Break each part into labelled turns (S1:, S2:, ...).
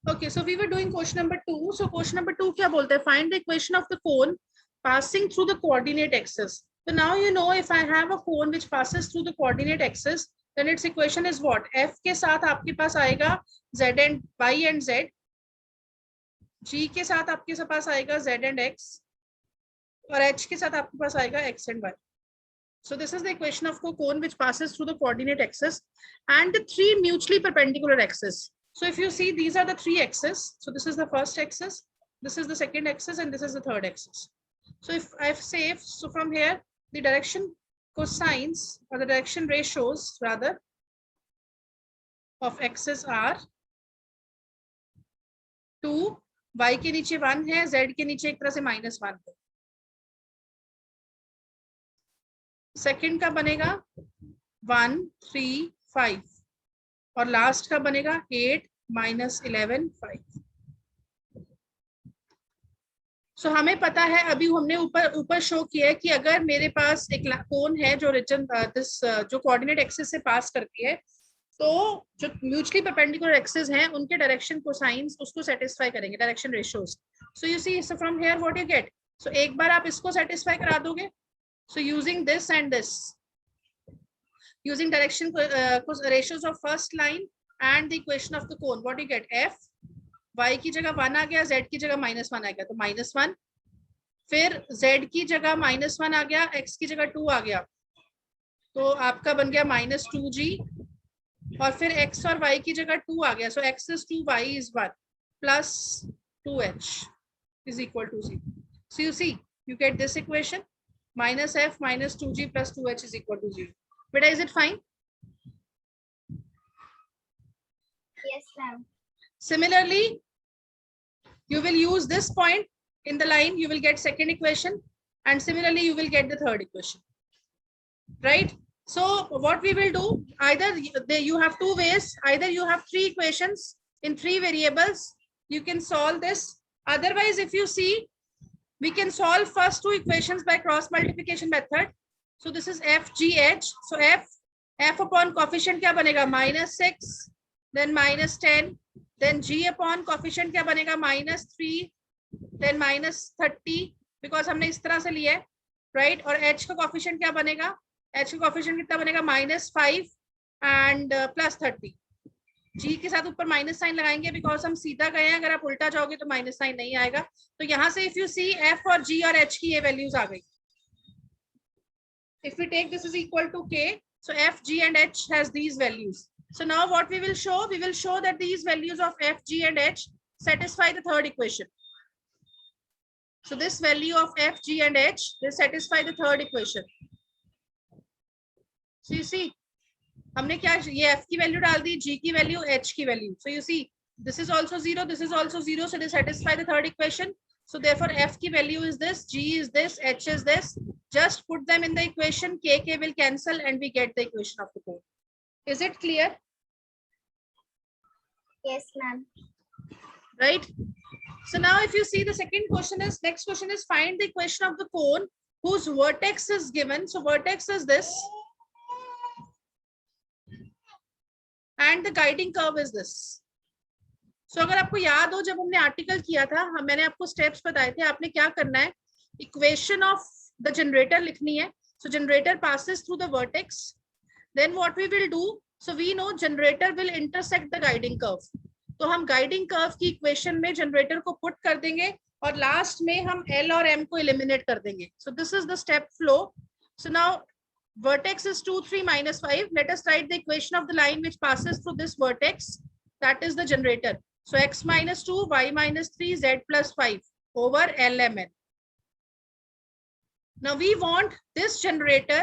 S1: Okay, so we were doing question number 2. So question number 2 क्या बोलता है? Find the equation of the cone passing through the coordinate axis. So now you know if I have a cone which passes through the coordinate axis, then its equation is what? F के साथ आपके पास आएगा z and y and z. G के साथ आपके पास आएगा z and x. और h के साथ आपके पास आएगा x and y. So this is the equation of a cone which passes through the coordinate axis and the three mutually perpendicular axes. So if you see, these are the three axes. So this is the first axis, this is the second axis, and this is the third axis. So if I say, so from here, the direction cosines or the direction ratios rather of axes are 2, y के नीचे 1 है, z के नीचे एक तरह से -1 है. Second का बनेगा 1, 3, 5 और लास्ट का बनेगा 8, -11, 5. सो हमें पता है, अभी हमने ऊपर शो किया है कि अगर मेरे पास एक कोन है जो रिजन जो कोऑर्डिनेट एक्सिस से पास करती है, तो जो म्यूचुअली परपेंडिकुलर एक्सिस हैं उनके डायरेक्शन कोसाइंस उसको सेटिस्फाई करेंगे, direction ratios. So you see, so from here what you get. So एक बार आप इसको सेटिस्फाई करा दोगे. So using this and this, using direction ratios of first line and the equation of the cone, what you get? F y की जगह 1 आ गया, z की जगह -1 आ गया, तो -1. फिर z की जगह -1 आ गया, x की जगह 2 आ गया, तो आपका बन गया -2g. और फिर x और y की जगह 2 आ गया, so x is 2, y is 1 plus 2h is equal to 0. So you see, you get this equation. -f minus 2g plus 2h is equal to 0. Beta, is it fine?
S2: Yes, ma'am.
S1: Similarly, you will use this point in the line, you will get second equation, and similarly you will get the third equation, right? So what we will do, either you have two ways, either you have three equations in three variables, you can solve this. Otherwise, if you see, we can solve first two equations by cross multiplication method. So this is FGH. So F upon coefficient क्या बनेगा? -6, then -10, then G upon coefficient क्या बनेगा? -3, then -30, because हमने इस तरह से लिया है, right? और H का coefficient क्या बनेगा? H का coefficient कितना बनेगा? -5 and +30. जी के साथ ऊपर माइनस साइन लगाएंगे बिकॉज हम सीधा गए हैं, अगर आप उल्टा जाओगे तो माइनस साइन नहीं आएगा. तो यहाँ से इफ यू सी, एफ और जी और एच की ये वैल्यूज आ गई. If we take this is equal to K, so F G and H has these values. So now what we will show that these values of F G and H satisfy the third equation. So this value of f, g and h will satisfy the third equation. So you see, हमने क्या, ये f की value डाल दी, g की value, h की value. So you see, this is also 0, this is also 0, so they satisfy the third equation. So therefore f की value is this, g is this, h is this. Just put them in the equation, k will cancel and we get the equation of the cone. Is it clear?
S2: Yes, ma'am.
S1: Right? So now if you see, the second question is, next question is, find the equation of the cone whose vertex is given. So vertex is this and the guiding curve is this. So अगर आपको याद हो, जब हमने article किया था, मैंने आपको स्टेप्स बताए थे. आपने क्या करना है, इक्वेशन ऑफ द जनरेटर लिखनी है. So generator passes through the vertex. Then what we will do, so we know generator will intersect the guiding curve. तो हम guiding curve की इक्वेशन में जनरेटर को पुट कर देंगे और लास्ट में हम L और M को एलिमिनेट कर देंगे. So this is the step flow. So now vertex is 2, 3, -5. Let us write the equation of the line which passes through this vertex. That is the generator. So x -2, y -3, z +5 over LMN. Now we want this generator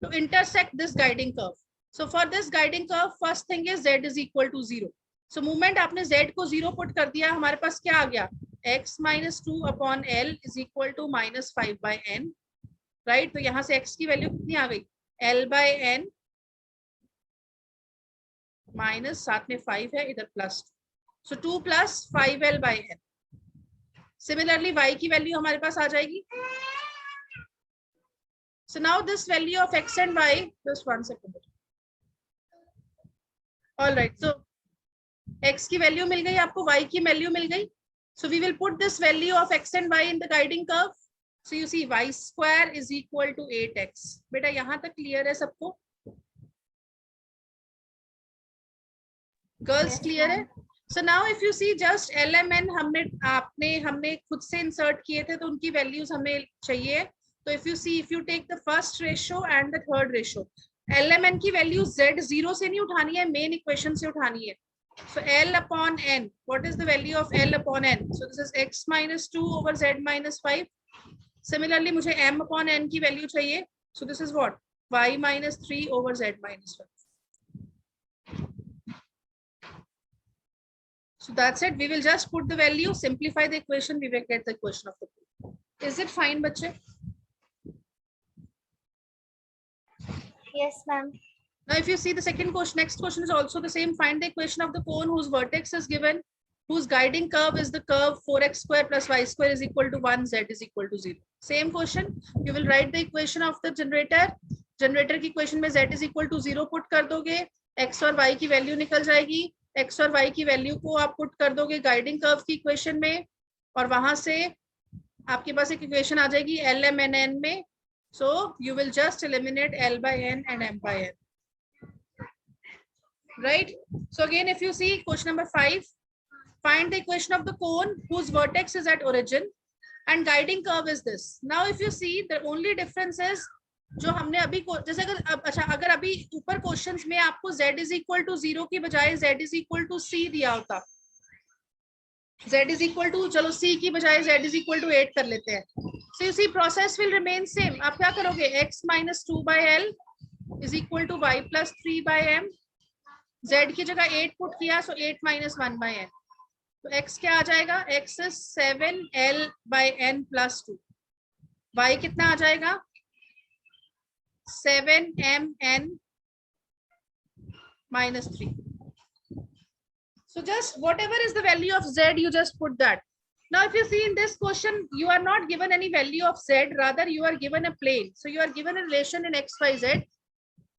S1: to intersect this guiding curve. So for this guiding curve, first thing is z is equal to 0. So moment आपने z को 0 put कर दिया, हमारे पास क्या आ गया? x -2 upon L is equal to -5 by n. Right, तो यहाँ से x की वैल्यू कितनी आ गई? L by n माइनस, साथ में 5 है, इधर plus, so 2 + 5L by n. Similarly y की वैल्यू हमारे पास आ जाएगी. So now this value of x and y, just 1 second. All right, so x की वैल्यू मिल गई आपको, y की वैल्यू मिल गई. So we will put this value of x and y in the guiding curve. So you see y square is equal to 8x. बेटा यहाँ तक clear है सबको? गर्ल्स क्लियर है? So now if you see just LMN हमने खुद से insert किए थे तो उनकी वैल्यूज हमें चाहिए. तो if you take the first ratio and the third ratio, LMN की वैल्यू z 0 से नहीं उठानी है, मेन इक्वेशन से उठानी है. So L upon n, what is the value of L upon n? So this is x minus 2 over z minus 5. Similarly, मुझे m upon n की वैल्यू चाहिए. So this is what? y minus 3 over z minus 5. So that's it. We will just put the value, simplify the equation, we will get the equation of the pool. Is it fine, बच्चे?
S2: Yes, ma'am.
S1: Now, if you see the second question, next question is also the same. Find the equation of the cone whose vertex is given, whose guiding curve is the curve 4x square plus y square is equal to 1, z is equal to 0. Same question. You will write the equation of the generator. Generator की equation में z is equal to 0 put कर दोगे, x और y की value निकल जाएगी. x और y की value को आप put कर दोगे guiding curve की equation में, और वहां से आपके पास एक equation आ जाएगी LMNN में. So you will just eliminate L by n and m by n. Right? So again, if you see question number 5, find the equation of the cone whose vertex is at origin and guiding curve is this. Now if you see, the only difference is जो हमने अभी जैसे अगर अभी ऊपर questions में आपको z is equal to 0 की बजाय z is equal to c दिया होता, z is equal to, चलो c की बजाय z is equal to 8 कर लेते हैं. So you see process will remain same. आप क्या करोगे, x minus 2 by l is equal to y plus 3 by m. z की जगह 8 पुट किया, so 8 minus 1 by n. तो x क्या आ जाएगा, x is 7l by n plus 2. y कितना आ जाएगा, 7mn minus 3. So just whatever is the value of z, you just put that. Now if you see in this question, you are not given any value of z, rather you are given a plane. So you are given a relation in x, y, z.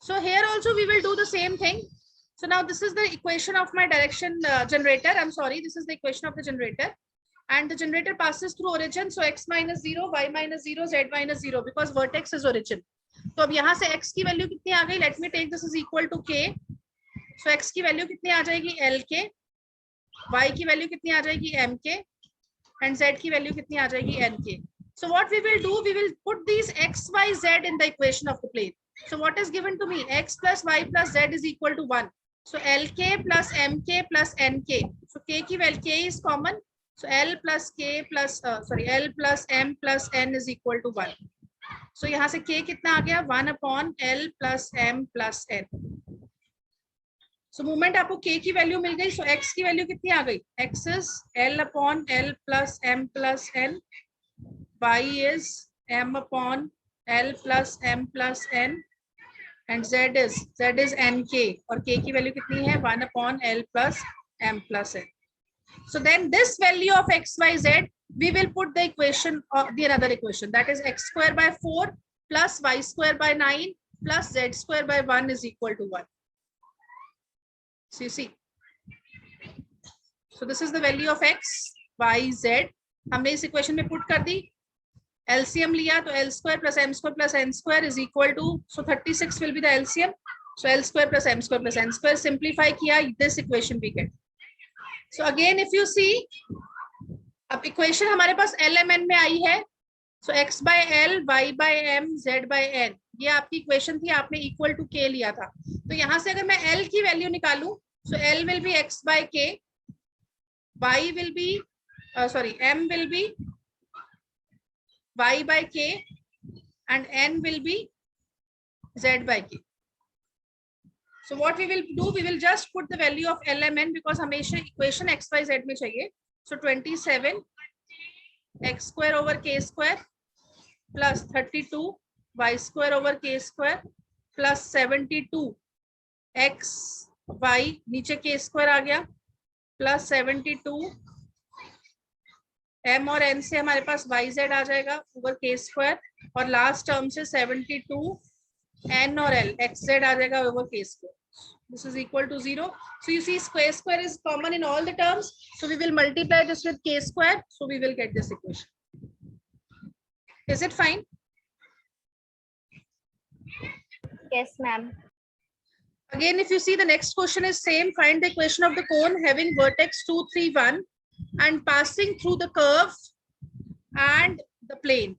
S1: So here also we will do the same thing. So now this is the equation of my direction generator. I'm sorry, this is the equation of the generator. And the generator passes through origin. So x minus 0, y minus 0, z minus 0, because vertex is origin. तो अब यहाँ से x की value कितनी आ गई, let me take this is equal to k. So x की value कितनी आ जाएगी, l k. y की वैल्यू कितनी आ जाएगी, m k. And z की वैल्यू कितनी आ जाएगी, n k. So what we will do, we will put these x, y, z in the equation of the plane. So what is given to me, x plus y plus z is equal to 1. So lk plus mk plus nk. So k की value, k is common. So l plus k plus l plus m plus n is equal to 1. So यहाँ से k कितना आ गया, 1 upon l plus m plus n. So moment आपको k की value मिल गई, so x की value कितनी आ गई, x is l upon l plus m plus n, y is m upon l plus m plus n, and z is nk, और k की value कितनी है, 1 upon l plus m plus n. So then this value of x, y, z, we will put the equation of the another equation, that is x square by 4 plus y square by 9 plus z square by 1 is equal to 1. So you see, so this is the value of x, y, z. हमने इस equation में put कर दी, LCM लिया तो l square plus m square plus n square is equal to, so 36 will be the LCM. So l square plus m square plus n square, simplify किया, this equation we get. So again if you see, अब equation हमारे पास LMN में आई है. So x by l, y by m, z by n, ये आपकी equation थी, आपने equal to k लिया था. तो यहाँ से अगर मैं l की वैल्यू निकालूं, so l will be x by k, y will be m will be y by k, and n will be z by k. So what we will do, we will just put the value of LMN because हमेशा equation x y z में चाहिए. So 27 x square over k square plus 32 y square over k square plus 72 x y, नीचे k square आ गया, plus 72 m और n से हमारे पास yz आ जाएगा over k square, और लास्ट टर्म से 72 n और l xz आ जाएगा over k square. This is equal to 0. So you see square is common in all the terms. So we will multiply this with k square. So we will get this equation. Is it fine?
S2: Yes, ma'am.
S1: Again, if you see the next question is same, find the equation of the cone having vertex 2, 3, 1 and passing through the curve and the plane.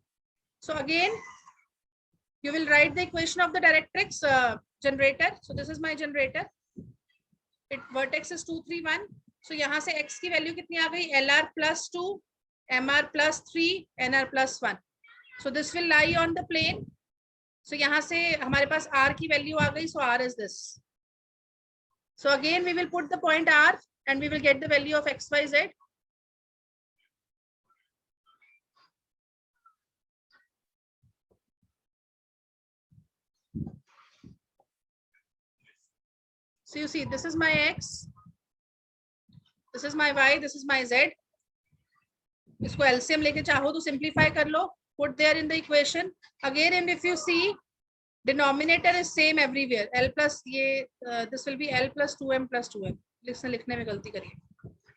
S1: So again, you will write the equation of the directrix generator. So this is my generator. It vertex is 2, 3, 1. So यहाँ से x की value कितनी आ गई? LR plus 2, MR plus 3, NR plus 1. So this will lie on the plane. So यहाँ से हमारे पास R की value आ गई. So R is this. So again we will put the point R and we will get the value of x, y, z. So you see, this is my x, this is my y, this is my z. इसको LCM लेके चाहो तो simplify कर लो. Put there in the equation. Again, and if you see, denominator is same everywhere. L plus ये this will be L plus 2m plus 2m. लिखने में गलती करिए.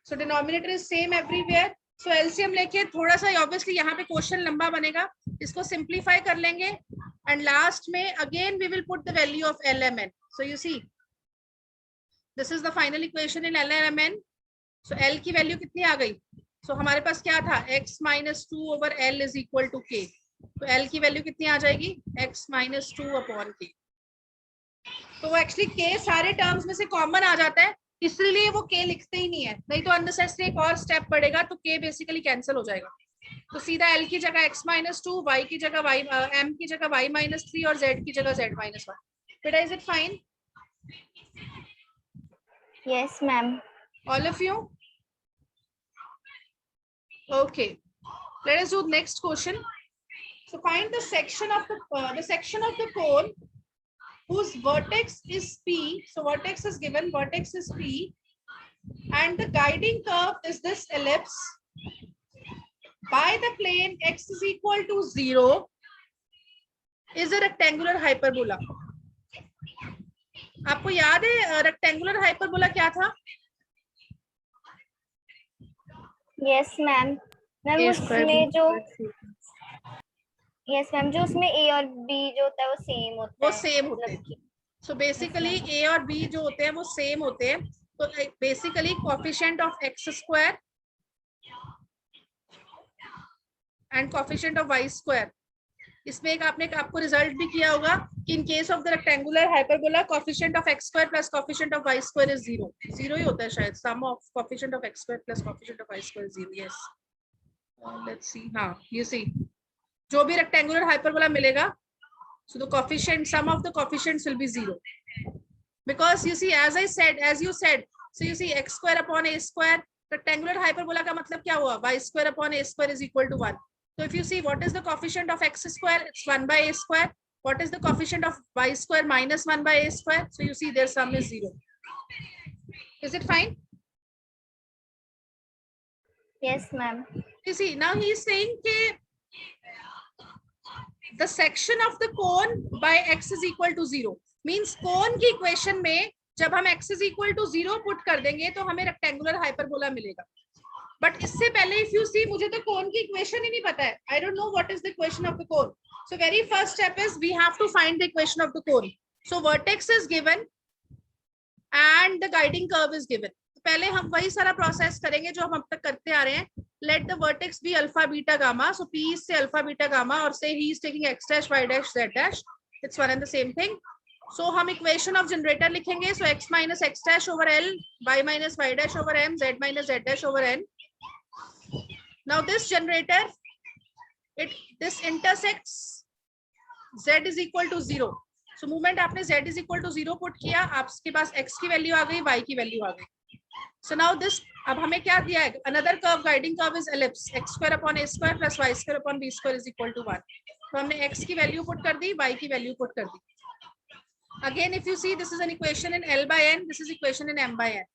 S1: So denominator is same everywhere. So LCM लेके थोड़ा सा obviously यहाँ पे क्वेश्चन लंबा बनेगा. इसको simplify कर लेंगे. And last में again we will put the value of LMN. So you see, this is the final equation in LMN. So L की वैल्यू कितनी आ गई? So हमारे पास क्या था? x minus 2 over L is equal to k. तो L की value कितनी आ जाएगी? x minus 2 upon k. तो वो एक्चुअली k सारे टर्म्स में से कॉमन आ जाता है, इसलिए वो k लिखते ही नहीं है. नहीं तो अननेसेसरी एक और स्टेप पड़ेगा तो k बेसिकली कैंसिल हो जाएगा. तो सीधा L की जगह x minus 2, y की जगह y, m की जगह y minus 3 और z की जगह z minus 1. बेटा, is it fine?
S2: Yes, ma'am.
S1: All of you? Okay. Let us do the next question. So find the section of the cone whose vertex is P. So vertex is given. Vertex is P, and the guiding curve is this ellipse. By the plane x is equal to 0 is a rectangular hyperbola. आपको याद है rectangular hyperbola क्या था?
S2: Yes, ma'am. Ma'am उसमें जो जो उसमें a और b जो होता है वो सेम होता है.
S1: वो सेम होते हैं. So basically a और b जो होते हैं वो सेम होते हैं. तो basically coefficient of x square and coefficient of y square. इसमें एक आपको रिजल्ट भी किया होगा कि in case of the rectangular hyperbola coefficient of x square plus coefficient of y square is 0. 0 ही होता है शायद. Sum of coefficient of x square plus coefficient of y square is 0. Yes, let's see. हां, you see, जो भी rectangular hyperbola मिलेगा, so the coefficient, sum of the coefficients will be 0, because you see, as you said, so you see x square upon a square. Rectangular hyperbola का मतलब क्या हुआ? y square upon a square is equal to 1. So if you see, what is the coefficient of x square? It's 1 by a square. What is the coefficient of y square? Minus 1 by a square. So you see their sum is 0. Is it fine?
S2: Yes, ma'am.
S1: You see, now he is saying that the section of the cone by x is equal to 0 means cone की equation में जब हम x is equal to 0 put कर देंगे तो हमें rectangular hyperbola मिलेगा. But इससे पहले इफ यू सी, मुझे तो कोन की इक्वेशन ही नहीं पता है. I don't know what is the equation of the cone. So very first step is we have to find the equation of the cone. So vertex is given and the guiding curve is given. पहले हम वही सारा process करेंगे जो हम अब तक करते आ रहे हैं. Let the vertex be alpha beta gamma. So P is say alpha beta gamma और say he is taking x dash y dash z dash. It's one and the same thing. So हम equation of generator लिखेंगे. So x minus x dash over l, y minus y dash over m, z minus z dash over n. Now this generator, this intersects z is equal to 0. So moment आपने z is equal to 0 put किया, आपके पास x की value आ गई, y की value आ गई. So now this, अब हमें क्या दिया है? Another curve, guiding curve is ellipse. x square upon a square plus y square upon b square is equal to 1. तो हमने x की वैल्यू put कर दी, y की वैल्यू put कर दी. Again, if you see, this is an equation in L by n. This is equation in M by n.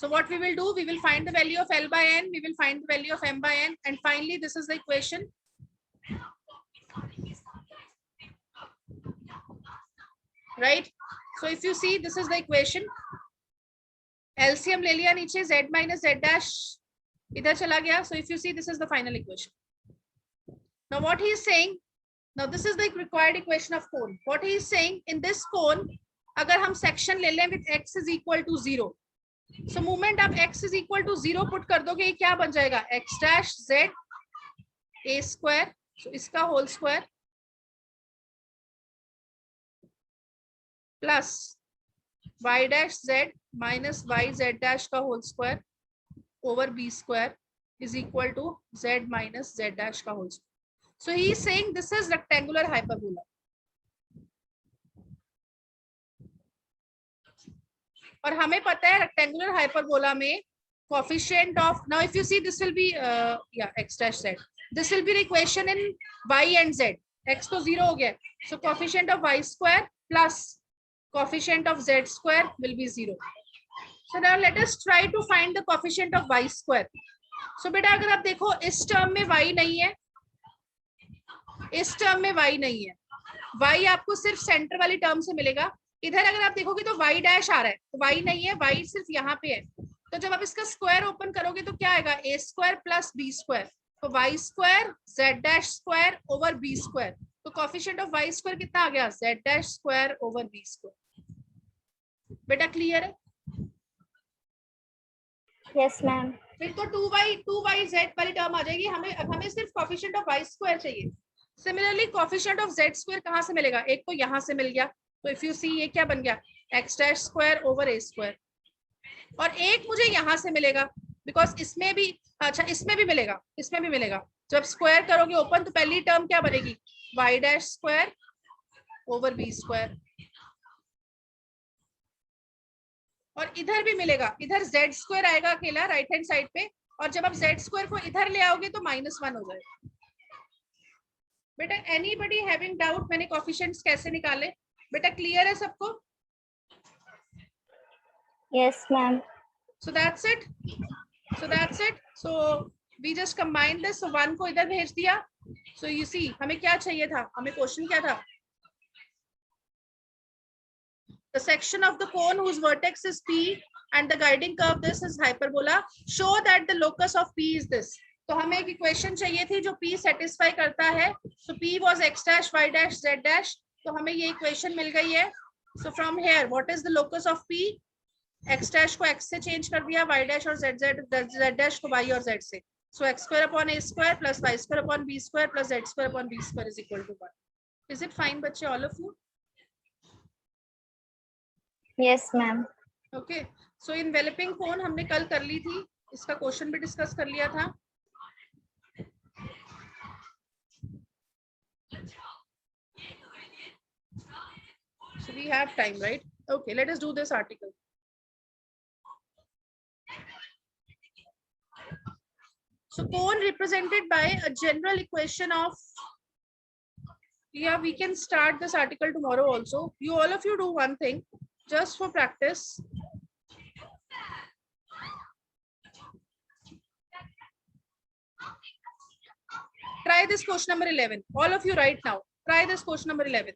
S1: So what we will do, we will find the value of L by n, we will find the value of M by n, and finally this is the equation. Right? So if you see, this is the equation. LCM ले लिया नीचे, z minus z dash इधर चला गया. So if you see, this is the final equation. Now what he is saying, now this is the required equation of cone. What he is saying, in this cone, अगर हम section ले लें with x is equal to 0, so moment आप x is equal to 0 put कर दोगे, ये क्या बन जाएगा? x dash z a square, so इसका whole square plus y dash z minus y z dash का whole square over b square is equal to z minus z dash का whole square. So he is saying this is rectangular hyperbola. और हमें पता है rectangular hyperbola में coefficient of, now if you see, this will be x dash z, this will be the equation in y and z. x तो 0 हो गया, so coefficient of y square plus coefficient of z square will be 0. So now let us try to find the coefficient of y square. So बेटा अगर आप देखो, इस term में y नहीं है, इस टर्म में y नहीं है, y आपको सिर्फ सेंटर वाली टर्म से मिलेगा. इधर अगर आप देखोगे तो y डैश आ रहा है, तो y नहीं है, y सिर्फ यहाँ पे है. तो जब आप इसका स्क्वायर ओपन करोगे तो क्या आएगा? a square plus b square, तो y square z dash square over b square. तो कोएफिशिएंट ऑफ y स्क्वायर कितना आ गया? z dash square over b square. बेटा क्लियर है?
S2: Yes ma'am.
S1: फिर तो 2y z वाली टर्म आ जाएगी. हमें सिर्फ कोएफिशिएंट ऑफ y स्क्वायर चाहिए. Similarly coefficient of z square कहाँ से मिलेगा? एक तो यहाँ से मिल गया, तो इफ यू सी ये क्या बन गया? x dash square over a square. और एक मुझे यहाँ से मिलेगा, बिकॉज इसमें भी, अच्छा इसमें भी मिलेगा, इसमें भी मिलेगा. जब स्क्वायर करोगे ओपन तो पहली टर्म क्या बनेगी? y dash square over b square. और इधर भी मिलेगा, इधर z स्क्वायर आएगा अकेला राइट हैंड साइड पे, और जब आप z स्क्वायर को इधर ले आओगे तो -1 हो जाएगा. बेटा एनीबडी हैविंग डाउट मैंने कोएफिशिएंट्स कैसे निकाले? बेटा क्लियर है सबको?
S2: Yes ma'am.
S1: So that's it. So we just combine this. So 1 को इधर भेज दिया. So you see, हमें क्या चाहिए था? हमें क्वेश्चन क्या था? The section of the cone whose vertex is P and the guiding curve this is hyperbola. Show that the locus of P is this. तो हमें एक इक्वेशन चाहिए थी जो P सेटिस्फाई करता है. So P was x dash y dash z dash. तो हमें ये इक्वेशन मिल गई है. So from here, what is the locus of P? x dash को x से चेंज कर दिया, y dash और z dash को y और z से. So x square upon a square plus y square upon b square plus z square upon b square is equal to 1. Is it fine बच्चे, all of you?
S2: Yes ma'am.
S1: Okay. So enveloping cone हमने कल कर ली थी, इसका question भी discuss कर लिया था. So we have time, right? Okay, let us do this article. So cone represented by a general equation of, yeah, we can start this article tomorrow also. All of you do one thing, just for practice. Try this question number 11. All of you right now. Try this question number 11.